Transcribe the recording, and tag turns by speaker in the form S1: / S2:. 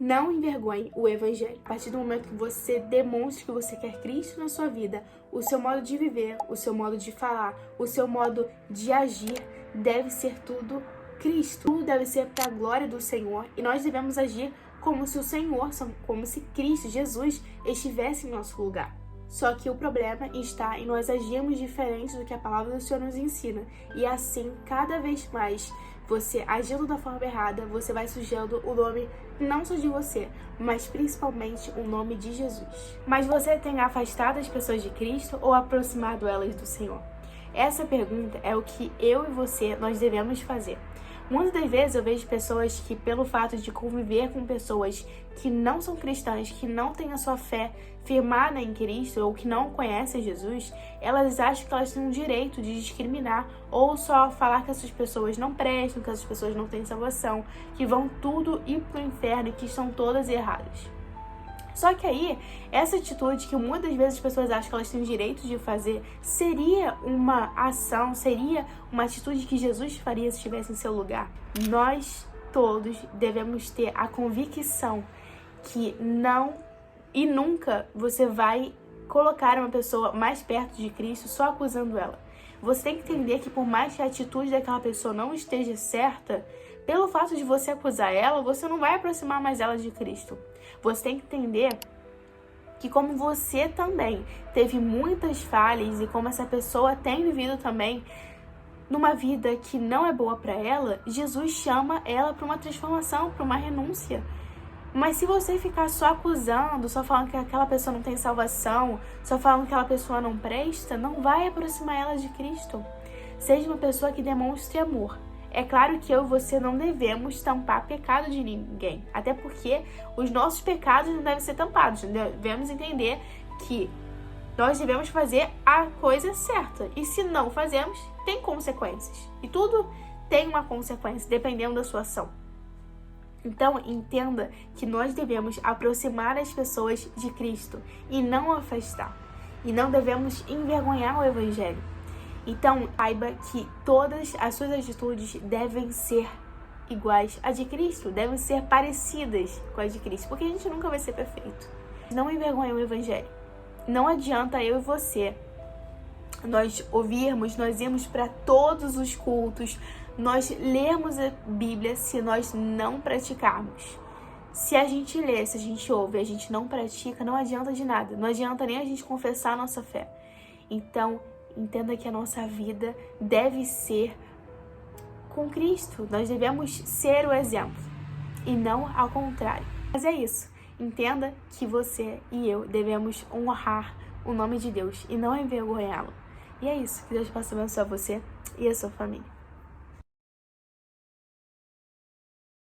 S1: Não envergonhe o Evangelho. A partir do momento que você demonstra que você quer Cristo na sua vida, o seu modo de viver, o seu modo de falar, o seu modo de agir deve ser tudo Cristo. Tudo deve ser para a glória do Senhor e nós devemos agir como se o Senhor, como se Cristo, Jesus, estivesse em nosso lugar. Só que o problema está em nós agirmos diferente do que a palavra do Senhor nos ensina. E assim, cada vez mais, você agindo da forma errada, você vai sujando o nome não só de você, mas principalmente o nome de Jesus. Mas você tem afastado as pessoas de Cristo ou aproximado elas do Senhor? Essa pergunta é o que eu e você, nós devemos fazer. Muitas das vezes eu vejo pessoas que, pelo fato de conviver com pessoas que não são cristãs, que não têm a sua fé firmada em Cristo ou que não conhecem Jesus, elas acham que elas têm o direito de discriminar ou só falar que essas pessoas não prestam, que essas pessoas não têm salvação, que vão tudo ir pro inferno e que estão todas erradas. Só que aí, essa atitude que muitas vezes as pessoas acham que elas têm o direito de fazer, seria uma ação, seria uma atitude que Jesus faria se estivesse em seu lugar. Nós todos devemos ter a convicção que não e nunca você vai colocar uma pessoa mais perto de Cristo só acusando ela. Você tem que entender que por mais que a atitude daquela pessoa não esteja certa, pelo fato de você acusar ela, você não vai aproximar mais ela de Cristo. Você tem que entender que como você também teve muitas falhas e como essa pessoa tem vivido também numa vida que não é boa para ela, Jesus chama ela para uma transformação, para uma renúncia. Mas se você ficar só acusando, só falando que aquela pessoa não tem salvação, só falando que aquela pessoa não presta, não vai aproximar ela de Cristo. Seja uma pessoa que demonstre amor. É claro que eu e você não devemos tampar pecado de ninguém, até porque os nossos pecados não devem ser tampados. Devemos entender que nós devemos fazer a coisa certa, e se não fazemos, tem consequências. E tudo tem uma consequência, dependendo da sua ação. Então, entenda que nós devemos aproximar as pessoas de Cristo e não afastar. E não devemos envergonhar o Evangelho. Então, saiba que todas as suas atitudes devem ser iguais à de Cristo, devem ser parecidas com a de Cristo, porque a gente nunca vai ser perfeito. Não envergonhe o Evangelho. Não adianta eu e você nós ouvirmos, nós irmos para todos os cultos, nós lermos a Bíblia se nós não praticarmos. Se a gente lê, se a gente ouve e a gente não pratica, não adianta de nada. Não adianta nem a gente confessar a nossa fé. Então, entenda que a nossa vida deve ser com Cristo. Nós devemos ser o exemplo e não ao contrário. Mas é isso. Entenda que você e eu devemos honrar o nome de Deus e não envergonhá-lo. E é isso. Que Deus possa abençoar você e a sua família.